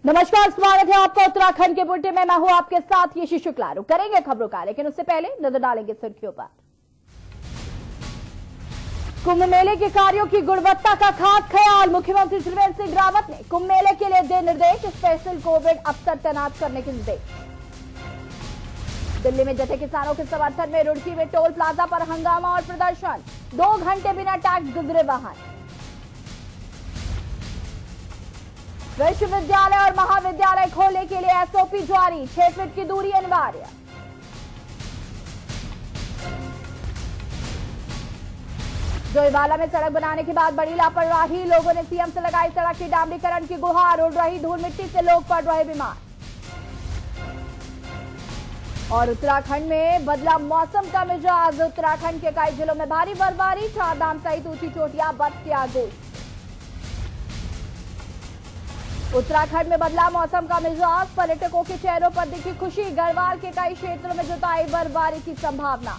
नमस्कार, स्वागत है आपका उत्तराखंड के बुलेटिन में। मैं हूं आपके साथ यशी शुक्ला। रुक करेंगे खबरों का, लेकिन उससे पहले नजर डालेंगे सुर्खियों पर। कुंभ मेले के कार्यों की गुणवत्ता का खास ख्याल। मुख्यमंत्री त्रिवेंद्र सिंह रावत ने कुंभ मेले के लिए दिए निर्देश। स्पेशल कोविड अफसर तैनात करने के निर्देश। दिल्ली में जटे किसानों के समर्थन में रुड़की में टोल प्लाजा पर हंगामा और प्रदर्शन। 2 घंटे बिना टैक्स गुजरे वाहन। विश्वविद्यालय और महाविद्यालय खोलने के लिए एसओपी जारी। 6 फीट की दूरी अनिवार्य। जोईवाला में सड़क बनाने के बाद बड़ी लापरवाही। लोगों ने सीएम से लगाई सड़क की डामरीकरण की गुहार। उड़ रही धूल मिट्टी से लोग पड़ रहे बीमार। और उत्तराखंड में बदला मौसम का मिजाज। उत्तराखंड के कई जिलों में भारी बर्फबारी। चारधाम सहित ऊंची चोटियां बर्फ की आगोश। उत्तराखंड में बदला मौसम का मिजाज। पर्यटकों के चेहरों पर दिखी खुशी। गढ़वाल के कई क्षेत्रों में जुताई बर्फबारी की संभावना।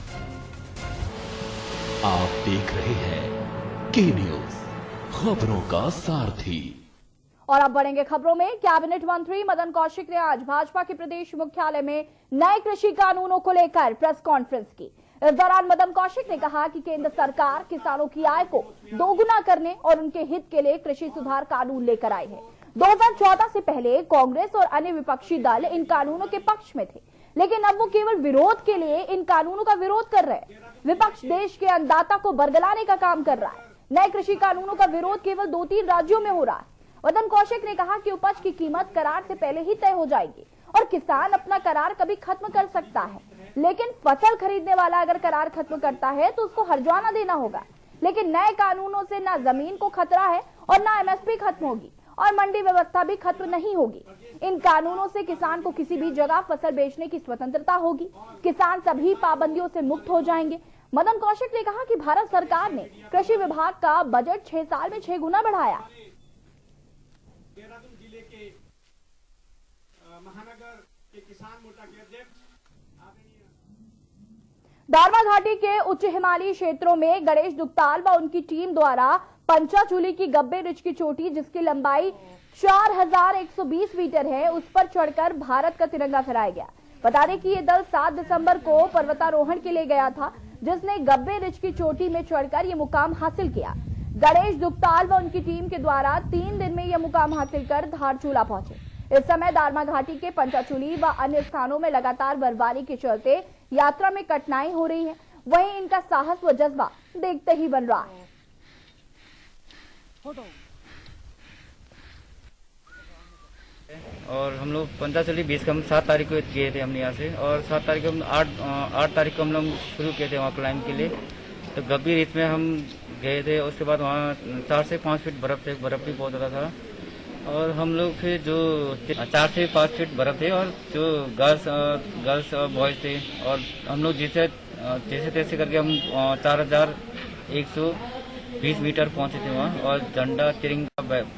आप देख रहे हैं के न्यूज, खबरों का सारथी। और अब बढ़ेंगे खबरों में। कैबिनेट मंत्री मदन कौशिक ने आज भाजपा के प्रदेश मुख्यालय में नए कृषि कानूनों को लेकर प्रेस कॉन्फ्रेंस की। इस दौरान मदन कौशिक ने कहा कि केंद्र सरकार किसानों की आय को दोगुना करने और उनके हित के लिए कृषि सुधार कानून लेकर आई है। 2014 से पहले कांग्रेस और अन्य विपक्षी दल इन कानूनों के पक्ष में थे, लेकिन अब वो केवल विरोध के लिए इन कानूनों का विरोध कर रहे हैं। विपक्ष देश के अन्नदाता को बरगलाने का काम कर रहा है। नए कृषि कानूनों का विरोध केवल 2-3 राज्यों में हो रहा है। मदन कौशिक ने कहा कि उपज की कीमत करार से पहले ही तय हो जाएगी और किसान अपना करार कभी खत्म कर सकता है, लेकिन फसल खरीदने वाला अगर करार खत्म करता है तो उसको हर्जाना देना होगा। लेकिन नए कानूनों से ना जमीन को खतरा है और ना एमएसपी खत्म होगी और मंडी व्यवस्था भी खत्म नहीं होगी। इन कानूनों से किसान को किसी भी जगह फसल बेचने की स्वतंत्रता होगी। किसान सभी पाबंदियों से मुक्त हो जाएंगे। मदन कौशिक ने कहा कि भारत सरकार ने कृषि विभाग का बजट 6 साल में 6 गुना बढ़ाया। देहरादून जिले के महानगर के किसान मोर्चा के अध्यक्ष दारमा घाटी के उच्च हिमालयी क्षेत्रों में गणेश दुग्ताल व उनकी टीम द्वारा पंचाचूली की गब्बे रिज की चोटी, जिसकी लंबाई 4120 मीटर है, उस पर चढ़कर भारत का तिरंगा फहराया गया। बता दें कि ये दल 7 दिसंबर को पर्वतारोहण के लिए गया था, जिसने गब्बे रिज की चोटी में चढ़कर ये मुकाम हासिल किया। गणेश दुग्ताल व उनकी टीम के द्वारा 3 दिन में यह मुकाम हासिल कर धारचूला पहुंचे। इस समय दारमा घाटी के पंचाचूली व अन्य स्थानों में लगातार बर्फबारी के चलते यात्रा में कठिनाई हो रही है। वहीं इनका साहस व जज्बा देखते ही बन रहा है। और हम लोग पंचाचूली 20 हम 7 तारीख को गए थे हमने यहाँ से, और 7 तारीख को हम 8 तारीख को हम लोग शुरू किए थे वहाँ क्लाइंब के लिए। तो गब्बी रिज में हम गए थे। उसके बाद वहाँ 4 से 5 फीट बर्फ थे, बर्फ भी बहुत ज़्यादा था। और हम लोग फिर जो 4 से 5 फीट बर्फ थे, और जो गर्ल्स और बॉयज थे, और हम लोग जैसे तैसे करके हम 4120 मीटर पहुंचे थे वहाँ। और झंडा तिरंगा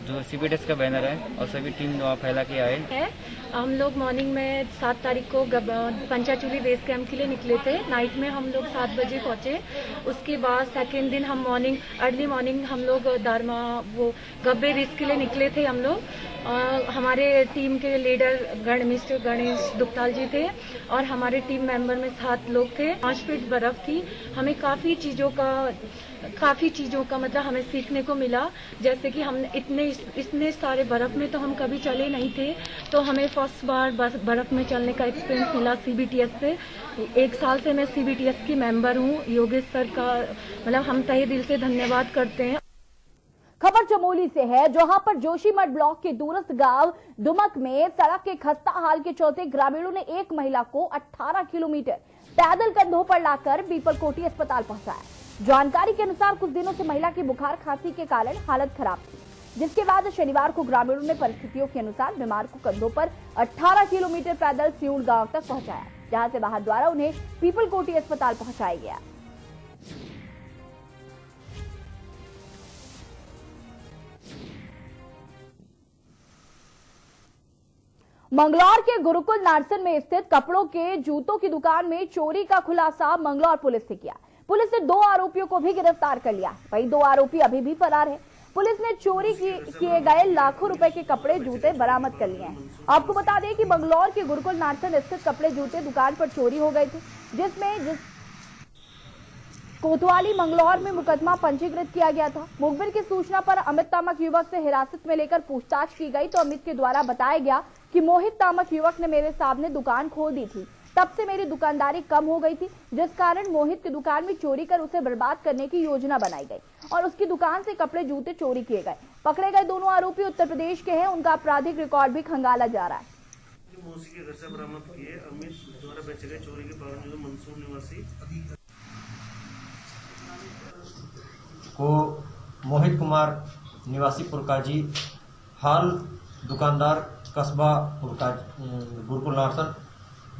जो सीबीडीएस का बैनर है और सभी टीम वहाँ फैला के आए हैं। हम लोग मॉर्निंग में 7 तारीख को पंचाचूली बेस कैंप के लिए निकले थे। नाइट में हम लोग 7 बजे पहुंचे। उसके बाद सेकेंड दिन हम अर्ली मॉर्निंग हम लोग दारमा वो गब्बे रिज के लिए निकले थे हम लोग। हमारे टीम के लीडर मिस्टर गणेश दुग्ताल जी थे और हमारे टीम मेंबर में 7 लोग थे। 5 फीट बर्फ थी। हमें काफ़ी चीज़ों का मतलब हमें सीखने को मिला, जैसे कि हम इतने सारे बर्फ में तो हम कभी चले नहीं थे, तो हमें फर्स्ट बार बर्फ में चलने का एक्सपीरियंस मिला सीबीटीएस से। 1 साल से मैं सीबीटीएस की मेंबर हूँ। योगेश सर का मतलब हम तहे दिल से धन्यवाद करते हैं। खबर चमोली से है, जहां पर जोशीमठ ब्लॉक के दूरस्थ गांव दुमक में सड़क के खस्ता हाल के चलते ग्रामीणों ने एक महिला को 18 किलोमीटर पैदल कंधों पर लाकर पीपलकोटी अस्पताल पहुंचाया। जानकारी के अनुसार कुछ दिनों से महिला की बुखार खांसी के कारण हालत खराब थी, जिसके बाद शनिवार को ग्रामीणों ने परिस्थितियों के अनुसार बीमार को कंधों पर 18 किलोमीटर पैदल सियूल गांव तक पहुंचाया, जहां से वाहन द्वारा उन्हें पीपलकोटी अस्पताल पहुंचाया गया। मंगलौर के गुरुकुल नार्सन में स्थित कपड़ों के जूतों की दुकान में चोरी का खुलासा मंगलौर पुलिस ने किया। पुलिस ने 2 आरोपियों को भी गिरफ्तार कर लिया। वहीं 2 आरोपी अभी भी फरार है। पुलिस ने चोरी किए गए लाखों रुपए के कपड़े जूते बरामद कर लिए हैं। आपको बता दें कि बंगलौर के गुरुकुल नार्सन स्थित कपड़े जूते दुकान पर चोरी हो गई थी, जिस कोतवाली मंगलौर में मुकदमा पंजीकृत किया गया था। मुखबिर की सूचना पर अमित नामक युवक से हिरासत में लेकर पूछताछ की गई तो अमित के द्वारा बताया गया कि मोहित नामक युवक ने मेरे सामने दुकान खोल दी थी, तब से मेरी दुकानदारी कम हो गई थी, जिस कारण मोहित की दुकान में चोरी कर उसे बर्बाद करने की योजना बनाई गई और उसकी दुकान से कपड़े जूते चोरी किए गए। पकड़े गए दोनों आरोपी उत्तर प्रदेश के हैं, उनका आपराधिक रिकॉर्ड भी खंगाला जा रहा है। मौसी के घर से बरामद किए अमित द्वारा बेचे गए चोरी के बावजूद मंसूर निवासी को मोहित कुमार निवासी पुरकाजी, हाल दुकानदार कस्बा गुरुकुल नार्सन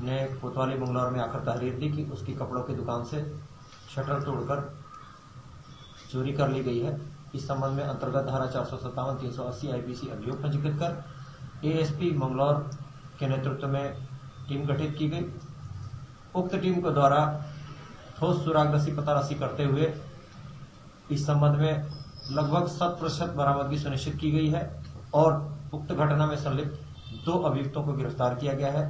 ने कोतवाली बंगलौर में आकर तहरीर दी कि उसकी कपड़ों की दुकान से शटर तोड़कर चोरी कर ली गई है। इस संबंध में अंतर्गत धारा 457, 380 आईपीसी अभियोग पंजीकृत कर एएसपी मंगलौर के नेतृत्व में टीम गठित की गई। उक्त टीम के द्वारा ठोस सुराग रसी पता रसी करते हुए इस संबंध में लगभग 100% बरामदगी सुनिश्चित की गई है और उक्त घटना में संलिप्त 2 अभियुक्तों को गिरफ्तार किया गया है।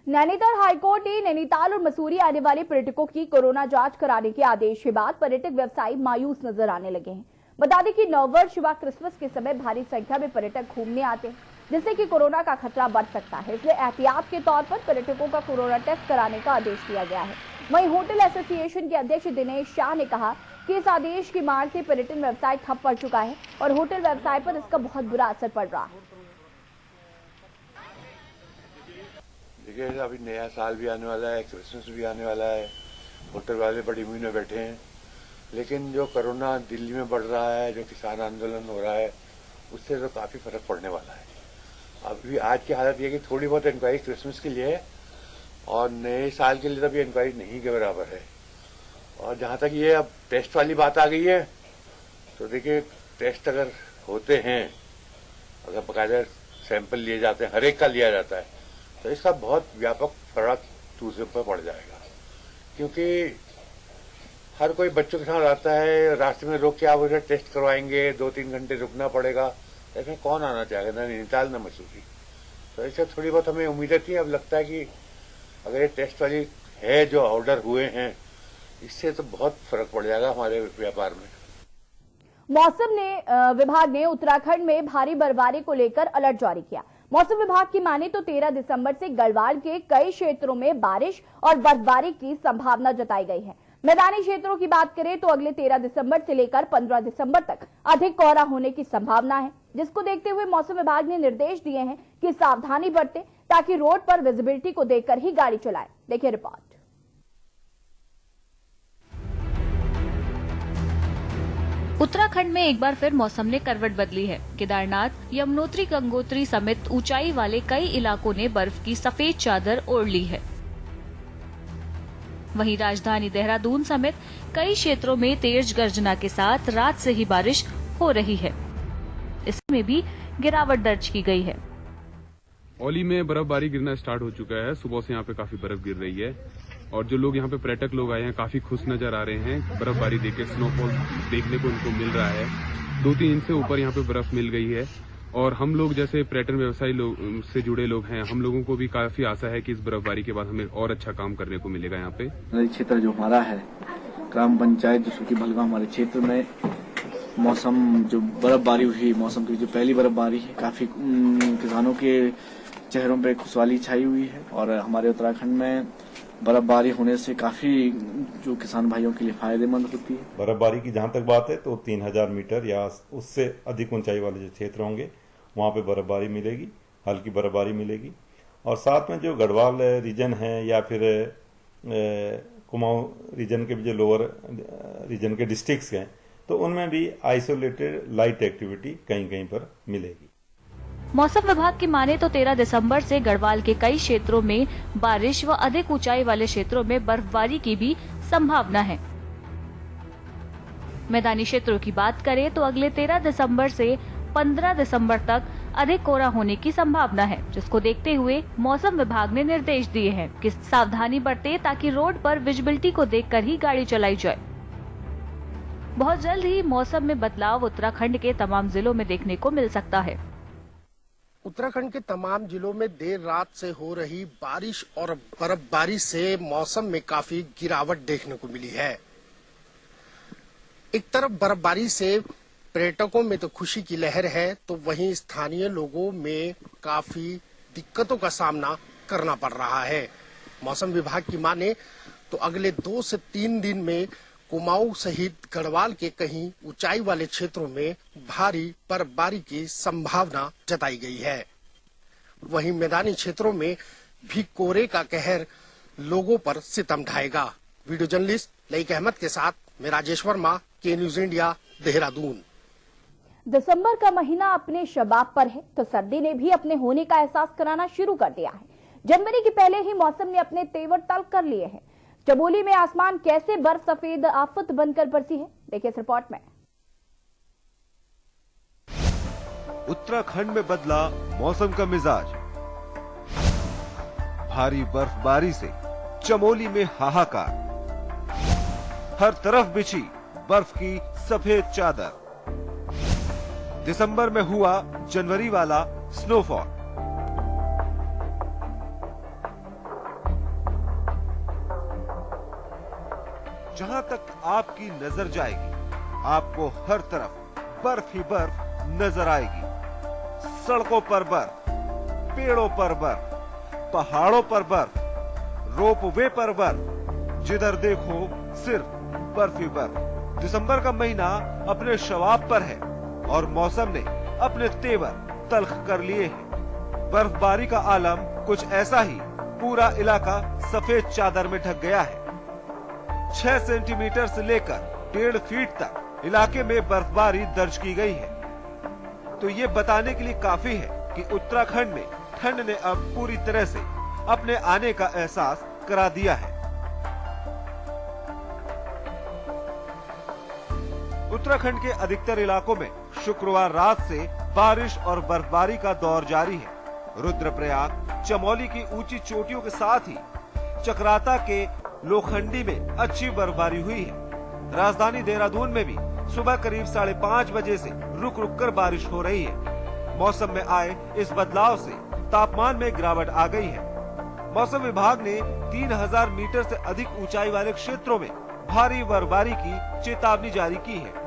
नैनीताल हाईकोर्ट ने नैनीताल और मसूरी आने वाले पर्यटकों की कोरोना जांच कराने के आदेश के बाद पर्यटक व्यवसायी मायूस नजर आने लगे हैं। बता दें कि नववर्ष व क्रिसमस के समय भारी संख्या में पर्यटक घूमने आते हैं, जिससे कि कोरोना का खतरा बढ़ सकता है। इसलिए एहतियात के तौर पर पर्यटकों का कोरोना टेस्ट कराने का आदेश दिया गया है। वहीं होटल एसोसिएशन के अध्यक्ष दिनेश शाह ने कहा कि इस आदेश की मार से पर्यटन व्यवसाय ठप पड़ चुका है और होटल व्यवसाय पर इसका बहुत बुरा असर पड़ रहा है। देखिए, अभी नया साल भी आने वाला है, क्रिसमस भी आने वाला है, होटल वाले बड़ी उम्मीद में बैठे हैं। लेकिन जो कोरोना दिल्ली में बढ़ रहा है, जो किसान आंदोलन हो रहा है, उससे तो काफी फर्क पड़ने वाला है। अभी आज की हालत ये कि थोड़ी बहुत इंक्वायरी क्रिसमस के लिए है और नए साल के लिए तो अभी इंक्वायरी नहीं के बराबर है। और जहां तक ये अब टेस्ट वाली बात आ गई है, तो देखिए टेस्ट अगर होते हैं, अगर बकायदा सैंपल लिए जाते हैं, हर एक का लिया जाता है, तो इसका बहुत व्यापक फर्क दूसरे पर पड़ जाएगा। क्योंकि हर कोई बच्चों के साथ आता है, रास्ते में रोक के आप उधर टेस्ट करवाएंगे, 2-3 घंटे रुकना पड़ेगा, ऐसे कौन आना चाहेगा, ना नैनीताल ना मसूरी। तो इससे थोड़ी बहुत हमें उम्मीदें थी। अब लगता है कि अगर ये टेस्ट वाली है जो ऑर्डर हुए हैं, इससे तो बहुत फर्क पड़ जाएगा हमारे व्यापार में। मौसम विभाग ने उत्तराखंड में भारी बर्फबारी को लेकर अलर्ट जारी किया। मौसम विभाग की माने तो 13 दिसंबर से गढ़वाल के कई क्षेत्रों में बारिश और बर्फबारी की संभावना जताई गई है। मैदानी क्षेत्रों की बात करें तो अगले 13 दिसंबर से लेकर 15 दिसंबर तक अधिक कोहरा होने की संभावना है, जिसको देखते हुए मौसम विभाग ने निर्देश दिए हैं कि सावधानी बरतें ताकि रोड पर विजिबिलिटी को देखकर ही गाड़ी चलाएं। देखिए रिपोर्ट। उत्तराखंड में एक बार फिर मौसम ने करवट बदली है। केदारनाथ, यमुनोत्री, गंगोत्री समेत ऊंचाई वाले कई इलाकों ने बर्फ की सफेद चादर ओढ़ ली है। वहीं राजधानी देहरादून समेत कई क्षेत्रों में तेज गर्जना के साथ रात से ही बारिश हो रही है। इसमें भी गिरावट दर्ज की गई है। औली में बर्फबारी गिरना स्टार्ट हो चुका है। सुबह से यहाँ पे काफी बर्फ गिर रही है और जो लोग यहाँ पे पर्यटक लोग आए हैं काफी खुश नजर आ रहे हैं। बर्फबारी देख के स्नोफॉल देखने को उनको मिल रहा है। 2-3 इंच से ऊपर यहाँ पे बर्फ मिल गई है और हम लोग जैसे पर्यटन व्यवसायी लोग से जुड़े लोग हैं, हम लोगों को भी काफी आशा है कि इस बर्फबारी के बाद हमें और अच्छा काम करने को मिलेगा। यहाँ पे क्षेत्र जो हमारा है ग्राम पंचायत जो सुखी भलगा, हमारे क्षेत्र में मौसम जो बर्फबारी हुई, मौसम की जो पहली बर्फबारी है, काफी किसानों के चेहरों पे खुशहाली छाई हुई है और हमारे उत्तराखंड में बर्फबारी होने से काफी जो किसान भाइयों के लिए फायदेमंद होती है। बर्फबारी की जहां तक बात है तो 3000 मीटर या उससे अधिक ऊंचाई वाले जो क्षेत्र होंगे वहां पे बर्फबारी मिलेगी, हल्की बर्फबारी मिलेगी। और साथ में जो गढ़वाल रीजन है या फिर कुमाऊं रीजन के भी जो लोअर रीजन के डिस्ट्रिक्ट्स हैं, तो उनमें भी आइसोलेटेड लाइट एक्टिविटी कहीं कहीं पर मिलेगी। मौसम विभाग की माने तो 13 दिसंबर से गढ़वाल के कई क्षेत्रों में बारिश व अधिक ऊंचाई वाले क्षेत्रों में बर्फबारी की भी संभावना है। मैदानी क्षेत्रों की बात करें तो अगले 13 दिसंबर से 15 दिसंबर तक अधिक कोहरा होने की संभावना है, जिसको देखते हुए मौसम विभाग ने निर्देश दिए हैं कि सावधानी बरतें ताकि रोड पर विजिबिलिटी को देखकर ही गाड़ी चलाई जाए। बहुत जल्द ही मौसम में बदलाव उत्तराखंड के तमाम जिलों में देखने को मिल सकता है। उत्तराखंड के तमाम जिलों में देर रात से हो रही बारिश और बर्फबारी से मौसम में काफी गिरावट देखने को मिली है। एक तरफ बर्फबारी से पर्यटकों में तो खुशी की लहर है, तो वहीं स्थानीय लोगों में काफी दिक्कतों का सामना करना पड़ रहा है। मौसम विभाग की माने तो अगले 2 से 3 दिन में कुमाऊं सहित गढ़वाल के कहीं ऊंचाई वाले क्षेत्रों में भारी बर्फबारी की संभावना जताई गई है। वहीं मैदानी क्षेत्रों में भी कोहरे का कहर लोगों पर सितम ढाएगा। वीडियो जर्नलिस्ट लईक अहमद के साथ मैं राजेश वर्मा, के न्यूज इंडिया, देहरादून। दिसंबर का महीना अपने शबाब पर है तो सर्दी ने भी अपने होने का एहसास कराना शुरू कर दिया है। जनवरी के पहले ही मौसम ने अपने तेवर तल्ख कर लिए हैं। चमोली में आसमान कैसे बर्फ सफेद आफत बनकर बरसी है, देखिए इस रिपोर्ट में। उत्तराखंड में बदला मौसम का मिजाज। भारी बर्फबारी से चमोली में हाहाकार। हर तरफ बिछी बर्फ की सफेद चादर। दिसंबर में हुआ जनवरी वाला स्नोफॉल। जहां तक आपकी नजर जाएगी आपको हर तरफ बर्फ ही बर्फ नजर आएगी। सड़कों पर बर्फ, पेड़ों पर बर्फ, पहाड़ों पर बर्फ, रोपवे पर बर्फ, जिधर देखो सिर्फ बर्फ ही बर्फ। दिसंबर का महीना अपने शबाब पर है और मौसम ने अपने तेवर तल्ख कर लिए हैं। बर्फबारी का आलम कुछ ऐसा ही, पूरा इलाका सफेद चादर में ढक गया है। 6 सेंटीमीटर से लेकर 1.5 फीट तक इलाके में बर्फबारी दर्ज की गई है। तो ये बताने के लिए काफी है कि उत्तराखंड में ठंड ने अब पूरी तरह से अपने आने का एहसास करा दिया है। उत्तराखंड के अधिकतर इलाकों में शुक्रवार रात से बारिश और बर्फबारी का दौर जारी है। रुद्रप्रयाग, चमोली की ऊंची चोटियों के साथ ही चक्राता के लोखंडी में अच्छी बर्फबारी हुई है। राजधानी देहरादून में भी सुबह करीब 5:30 बजे से रुक रुक कर बारिश हो रही है। मौसम में आए इस बदलाव से तापमान में गिरावट आ गई है। मौसम विभाग ने 3000 मीटर से अधिक ऊंचाई वाले क्षेत्रों में भारी बर्फबारी की चेतावनी जारी की है।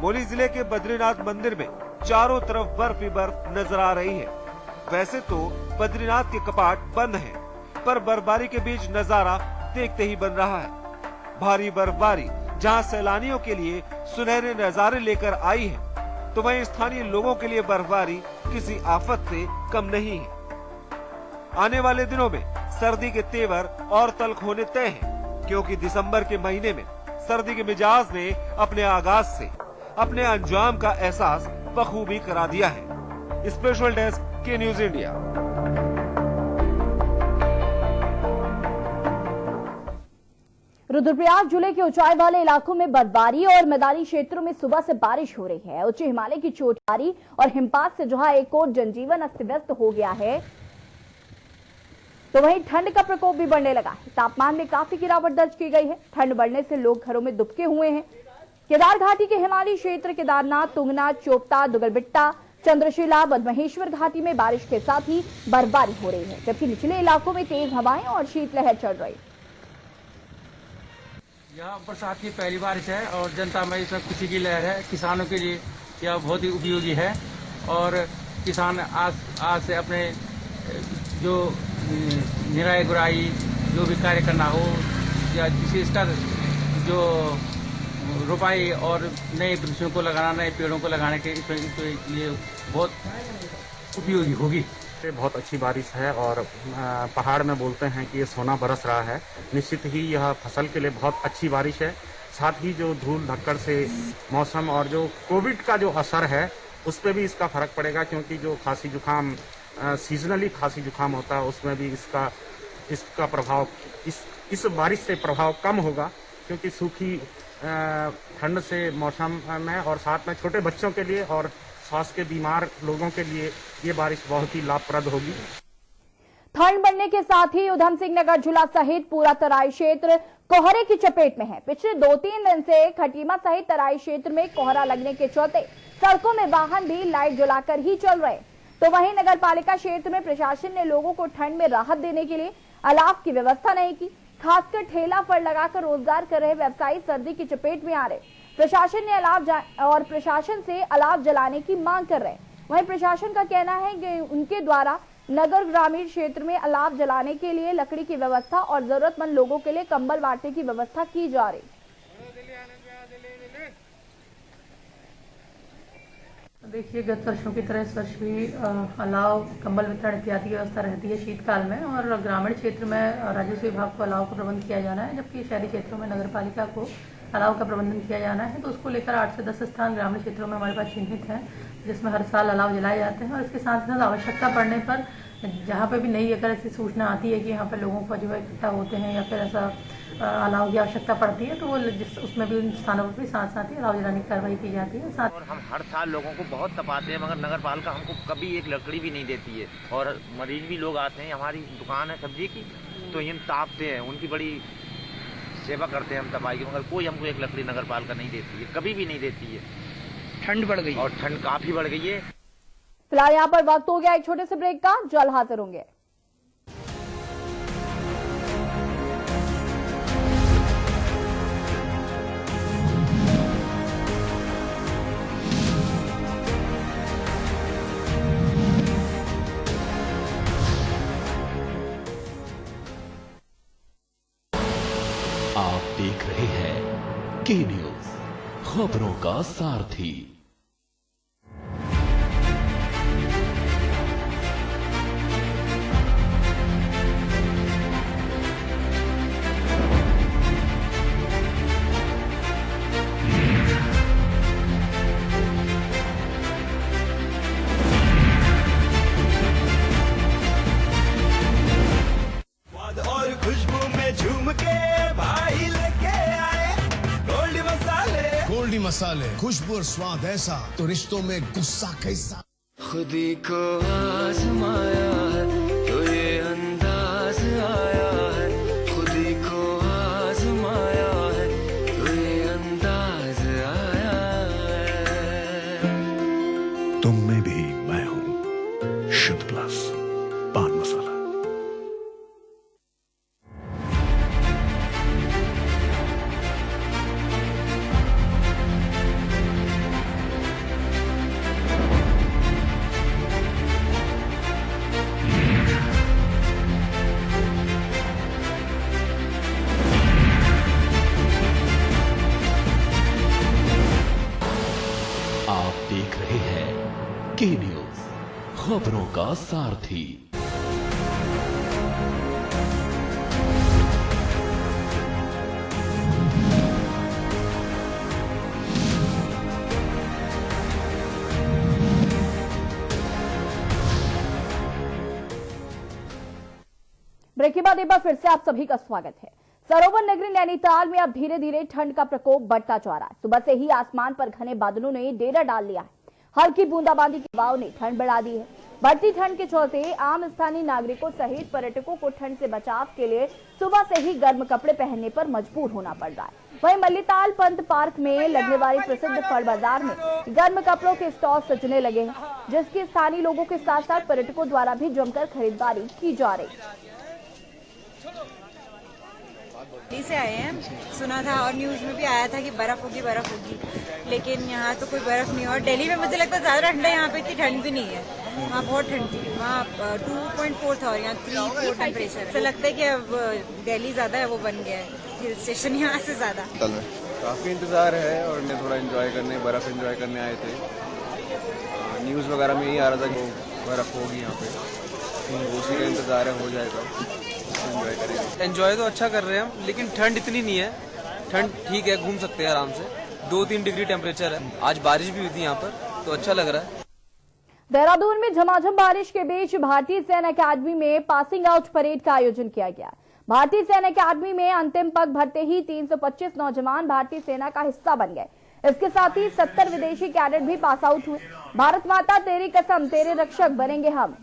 मोली जिले के बद्रीनाथ मंदिर में चारों तरफ बर्फ ही बर्फ नजर आ रही है। वैसे तो बद्रीनाथ के कपाट बंद हैं, पर बर्फबारी के बीच नजारा देखते ही बन रहा है। भारी बर्फबारी जहां सैलानियों के लिए सुनहरे नजारे लेकर आई है, तो वहीं स्थानीय लोगों के लिए बर्फबारी किसी आफत से कम नहीं है। आने वाले दिनों में सर्दी के तेवर और तल्ख होने तय हैं, क्योंकि दिसंबर के महीने में सर्दी के मिजाज ने अपने आगाज से अपने अंजाम का एहसास बखूबी करा दिया है। स्पेशल डेस्क, के न्यूज इंडिया। रुद्रप्रयाग जिले के ऊंचाई वाले इलाकों में बर्फबारी और मैदानी क्षेत्रों में सुबह से बारिश हो रही है। उच्च हिमालय की चोटियारी और हिमपात से जहां एक और जनजीवन अस्त व्यस्त हो गया है, तो वहीं ठंड का प्रकोप भी बढ़ने लगा है। तापमान में काफी गिरावट दर्ज की गई है। ठंड बढ़ने से लोग घरों में दुबके हुए हैं। केदार घाटी के हिमालयी क्षेत्र केदारनाथ, तुंगनाथ, चोपता, दुगलबिट्टा, चंद्रशिला, बदमहेश्वर घाटी में बारिश के साथ ही बर्फबारी हो रही है, जबकि निचले इलाकों में तेज हवाएं और शीतलहर चल रही है। यह बरसात की पहली बारिश है और जनता में इसमें खुशी की लहर है। किसानों के लिए यह बहुत ही उपयोगी है और किसान आज से अपने जो निराई गुराई जो भी कार्य करना हो या विशेषकर जो रोपाई और नए वृक्षों को लगाना, नए पेड़ों को लगाने के लिए बहुत उपयोगी होगी। बहुत अच्छी बारिश है और पहाड़ में बोलते हैं कि ये सोना बरस रहा है। निश्चित ही यह फसल के लिए बहुत अच्छी बारिश है। साथ ही जो धूल धक्कड़ से मौसम और जो कोविड का जो असर है उस पर भी इसका फर्क पड़ेगा, क्योंकि जो खांसी जुकाम सीजनली खांसी जुकाम होता है उसमें भी इसका प्रभाव इस बारिश से प्रभाव कम होगा, क्योंकि सूखी ठंड से मौसम में और साथ में छोटे बच्चों के लिए और स्वास्थ्य के बीमार लोगों के लिए ये बारिश बहुत ही लाभप्रद होगी। ठंड बढ़ने के साथ ही उधम सिंह नगर जिला सहित पूरा तराई क्षेत्र कोहरे की चपेट में है। पिछले 2-3 दिन से खटीमा सहित तराई क्षेत्र में कोहरा लगने के चलते सड़कों में वाहन भी लाइट जलाकर ही चल रहे। तो वहीं नगर पालिका क्षेत्र में प्रशासन ने लोगों को ठंड में राहत देने के लिए अलाव की व्यवस्था नहीं की। खासकर ठेला फल लगाकर रोजगार कर रहे व्यवसायी सर्दी की चपेट में आ रहे। प्रशासन से अलाव जलाने की मांग कर रहे। वहीं प्रशासन का कहना है कि उनके द्वारा नगर ग्रामीण क्षेत्र में अलाव जलाने के लिए लकड़ी की व्यवस्था और जरूरतमंद लोगों के लिए कंबल बांटने की व्यवस्था की जा रही। देखिए, गत वर्षों की तरह इस वर्ष भी अलाव, कंबल वितरण इत्यादि की व्यवस्था रहती है शीतकाल में, और ग्रामीण क्षेत्र में राजस्व विभाग को अलाव का प्रबंध किया जाना है, जबकि शहरी क्षेत्रों में नगर पालिका को अलाव का प्रबंधन किया जाना है। तो उसको लेकर 8 से 10 स्थान ग्रामीण क्षेत्रों में हमारे पास चिन्हित हैं, जिसमें हर साल अलाव जलाए जाते हैं। और इसके साथ साथ आवश्यकता पड़ने पर जहाँ पर भी नई अगर ऐसी सूचना आती है कि यहाँ पर लोगों को जो है इकट्ठा होते हैं या फिर ऐसा अलाव की आवश्यकता पड़ती है, तो वो उसमें भी उन स्थानों पर भी साथ साथ ही अलाव जलाने की कार्रवाई की जाती है। और हम हर साल लोगों को बहुत तपाते हैं, मगर नगर पालिका हमको कभी एक लकड़ी भी नहीं देती है। और मरीज भी लोग आते हैं, हमारी दुकान है सब्जी की, तो हम तापते हैं, उनकी बड़ी सेवा करते हैं हम तपाई की, मगर कोई हमको एक लकड़ी नगर पालिका नहीं देती है, कभी भी नहीं देती है। ठंड बढ़ गई, और ठंड काफी बढ़ गई है। फिलहाल यहाँ पर वक्त हो गया एक छोटे से ब्रेक का, जल्द हाजिर होंगे। आप देख रहे हैं के न्यूज, खबरों का सारथी। और खुशबू में झूम के भाई लेके आए गोल्डी मसाले, खुशबू और स्वाद ऐसा तो रिश्तों में गुस्सा कैसा। खुदी को आजमाया है तो ये अंदाज आया है, खुदी को आजमाया है तो ये अंदाज आया है। तुम में भी मैं हूँ, शुद्ध प्लस पान मसाला। आप देख रहे हैं के न्यूज, खबरों का सारथी। ब्रेक के बाद एक बार फिर से आप सभी का स्वागत है। सरोवर नगरी नैनीताल में अब धीरे धीरे ठंड का प्रकोप बढ़ता जा रहा है। सुबह से ही आसमान पर घने बादलों ने डेरा डाल लिया है। हल्की बूंदाबांदी की हवाओं ने ठंड बढ़ा दी है। बढ़ती ठंड के चलते आम स्थानीय नागरिकों सहित पर्यटकों को ठंड से बचाव के लिए सुबह से ही गर्म कपड़े पहनने पर मजबूर होना पड़ रहा है। वहीं मल्लीताल पंत पार्क में लगने वाली प्रसिद्ध फल बाजार में गर्म कपड़ों के स्टॉल सजने लगे हैं, जिसकी स्थानीय लोगों के साथ साथ पर्यटकों द्वारा भी जमकर खरीदारी की जा रही है। दिल्ली से आए हैं, सुना था और न्यूज में भी आया था कि बर्फ होगी, लेकिन यहाँ तो कोई बर्फ नहीं है। और दिल्ली में मुझे लगता है ज्यादा ठंड है, यहाँ पे इतनी ठंड भी नहीं है। वहाँ बहुत ठंड थी, वहाँ 2.4 था और यहाँ 3-4 टेम्परेचर। ऐसा लगता है कि अब दिल्ली ज्यादा है, वो बन गया है हिल स्टेशन यहाँ से ज्यादा। काफी इंतजार है और मैं थोड़ा एंजॉय करने, बर्फ एंजॉय करने आए थे। न्यूज वगैरह में यही आ रहा था कि बर्फ होगी यहाँ पे, उसी का इंतजार है, हो जाएगा, एंजॉय करेंगे। एंजॉय तो अच्छा कर रहे हैं हम, लेकिन ठंड इतनी नहीं है। ठंड ठीक है, घूम सकते हैं आराम से। 2-3 डिग्री टेम्परेचर है। आज बारिश भी हुई थी यहाँ पर, तो अच्छा लग रहा है। देहरादून में झमाझम बारिश के बीच भारतीय सैन्य अकादमी में पासिंग आउट परेड का आयोजन किया गया। भारतीय सैन्य अकादमी में अंतिम पग भरते ही 325 नौजवान भारतीय सेना का हिस्सा बन गए। इसके साथ ही 70 विदेशी कैडेट भी पास आउट हुए। भारत माता तेरी कसम तेरे रक्षक बनेंगे हम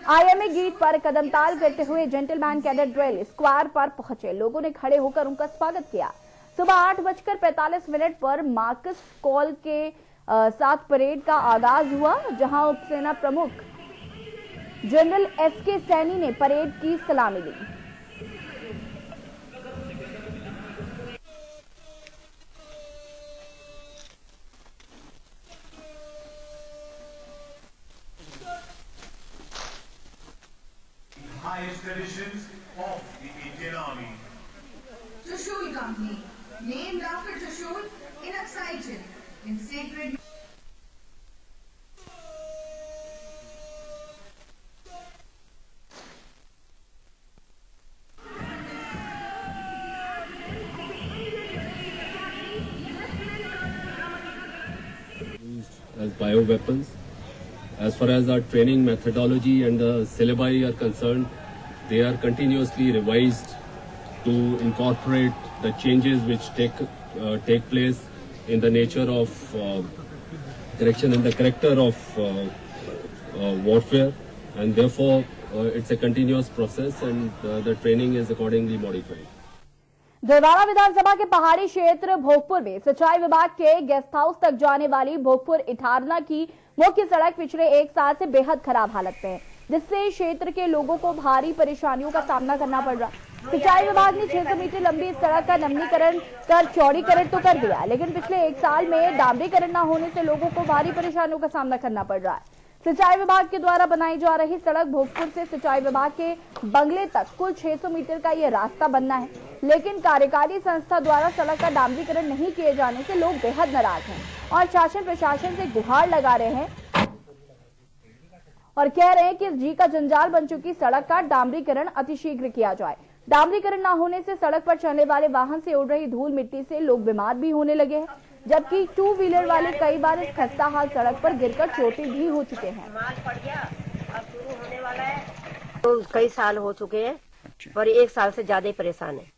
आईएमए गीत पर कदम ताल करते हुए जेंटलमैन कैडेट ड्रिल स्क्वायर पर पहुंचे। लोगों ने खड़े होकर उनका स्वागत किया। सुबह 8:45 पर मार्कस कॉल के साथ परेड का आगाज हुआ, जहां उपसेना प्रमुख जनरल एसके सैनी ने परेड की सलामी ली। Highest traditions of the Indian Army. Trishul Company, named after Trishul in Oxygen, in sacred. As bioweapons. As far as our training methodology and the syllabi are concerned, they are continuously revised to incorporate the changes which take place in the nature of correction and the character of warfare, and therefore it's a continuous process, and the training is accordingly modified. Dilwara विधानसभा के पहाड़ी क्षेत्र भोगपुर में सिंचाई विभाग के guest house तक जाने वाली भोगपुर इटारना की मुख्य सड़क पिछले 1 साल से बेहद खराब हालत में है, जिससे क्षेत्र के लोगों को भारी परेशानियों का सामना करना पड़ रहा। सिंचाई विभाग ने 600 मीटर लंबी इस सड़क का नवीनीकरण कर चौड़ीकरण तो कर दिया, लेकिन पिछले 1 साल में डामरीकरण न होने से लोगों को भारी परेशानियों का सामना करना पड़ रहा है। सिंचाई विभाग के द्वारा बनाई जा रही सड़क भोगपुर से सिंचाई विभाग के बंगले तक कुल 600 मीटर का ये रास्ता बनना है, लेकिन कार्यकारी संस्था द्वारा सड़क का डामरीकरण नहीं किए जाने से लोग बेहद नाराज हैं और शासन प्रशासन से गुहार लगा रहे हैं और कह रहे हैं कि इस जी का जंजाल बन चुकी सड़क का डामरीकरण अतिशीघ्र किया जाए। डामरीकरण न होने से सड़क पर चलने वाले वाहन से उड़ रही धूल मिट्टी से लोग बीमार भी होने लगे हैं, जबकि 2 व्हीलर वाले कई बार इस खस्ता हाल सड़क पर गिरकर चोटिल भी हो चुके हैं। तो कई साल हो चुके हैं, पर 1 साल से ज्यादा परेशान है।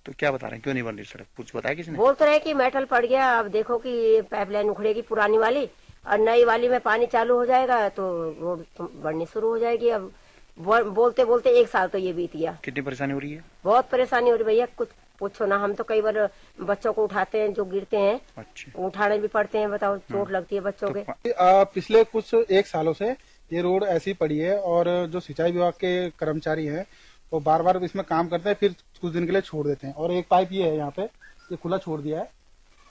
तो क्या बता रहे हैं, क्यों नहीं बन रही सड़क? कुछ बताया किसने? बोलते रहे कि मेटल पड़ गया, अब देखो कि पाइपलाइन उखड़ेगी पुरानी वाली और नई वाली में पानी चालू हो जाएगा तो रोड बढ़नी शुरू हो जाएगी। अब बोलते बोलते 1 साल तो ये बीत गया। कितनी परेशानी हो रही है? बहुत परेशानी हो रही भैया, कुछ पूछो ना। हम तो कई बार बच्चों को उठाते हैं जो गिरते हैं, उठाने भी पड़ते हैं, बताओ चोट लगती है बच्चों के। पिछले कुछ 1 सालों से ये रोड ऐसी पड़ी है और जो सिंचाई विभाग के कर्मचारी हैं वो बार बार इसमें काम करते हैं, फिर कुछ दिन के लिए छोड़ देते हैं। और एक पाइप ये है यहाँ पे, ये खुला छोड़ दिया है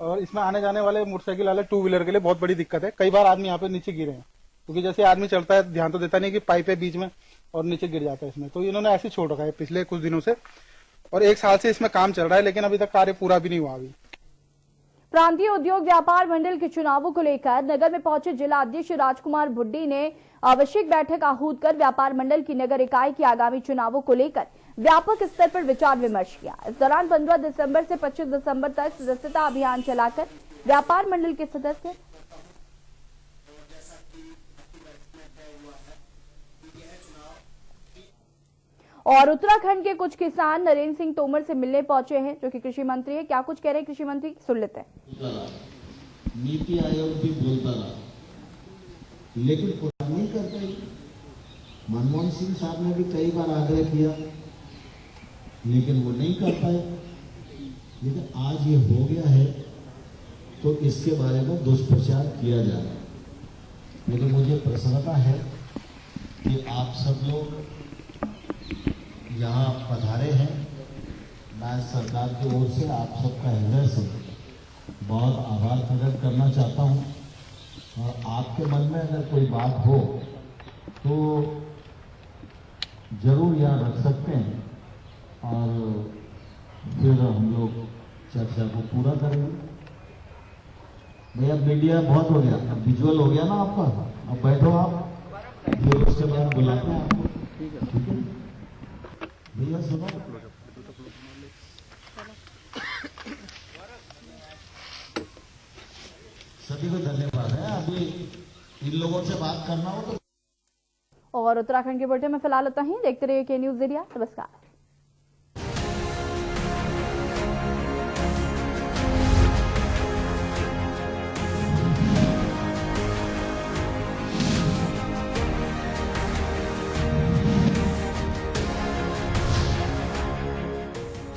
और इसमें आने जाने वाले मोटरसाइकिल वाले 2 व्हीलर के लिए बहुत बड़ी दिक्कत है। कई बार आदमी यहाँ पे नीचे गिरे हैं, क्योंकि जैसे आदमी चलता है ध्यान तो देता नहीं कि पाइप है बीच में और नीचे गिर जाता है इसमें। तो इन्होंने ऐसे छोड़ रखा है पिछले कुछ दिनों से और 1 साल से इसमें काम चल रहा है, लेकिन अभी तक कार्य पूरा भी नहीं हुआ। अभी प्रांतीय उद्योग व्यापार मंडल के चुनावों को लेकर नगर में पहुंचे जिला अध्यक्ष राजकुमार भुड्डी ने आवश्यक बैठक आहूत कर व्यापार मंडल की नगर इकाई के आगामी चुनावों को लेकर व्यापक स्तर पर विचार विमर्श किया। इस दौरान 15 दिसंबर से 25 दिसंबर तक सदस्यता अभियान चलाकर व्यापार मंडल के सदस्य और उत्तराखंड के कुछ किसान नरेंद्र सिंह तोमर से मिलने पहुंचे हैं, जो कि कृषि मंत्री है। क्या कुछ कह रहे हैं कृषि मंत्री, सुन लेते हैं। नीति आयोग भी बोलता रहा, लेकिन पूरा नहीं कर पाई। मनमोहन सिंह साहब ने भी कई बार आग्रह किया, लेकिन वो नहीं कर पाए। लेकिन आज ये हो गया है तो इसके बारे में दुष्प्रचार किया जा रहा है। लेकिन मुझे प्रसन्नता है कि आप सब लोग यहाँ पधारे हैं। मैं सरकार की ओर से आप सबका हृदय से बहुत आभार प्रकट करना चाहता हूँ। और आपके मन में अगर कोई बात हो तो जरूर यहाँ रख सकते हैं और फिर हम लोग चर्चा को पूरा करेंगे। भैया मीडिया बहुत हो गया, अब विजुअल हो गया ना आपका, अब बैठो आप, फिर उसके बाद बुलाते हैं आपको, ठीक है भैया? सुनो, सभी को धन्यवाद है। अभी इन लोगों से बात करना हो तो। और उत्तराखंड के बुलेटिन में फिलहाल इतना ही। देखते रहिए के न्यूज़ इंडिया। नमस्कार।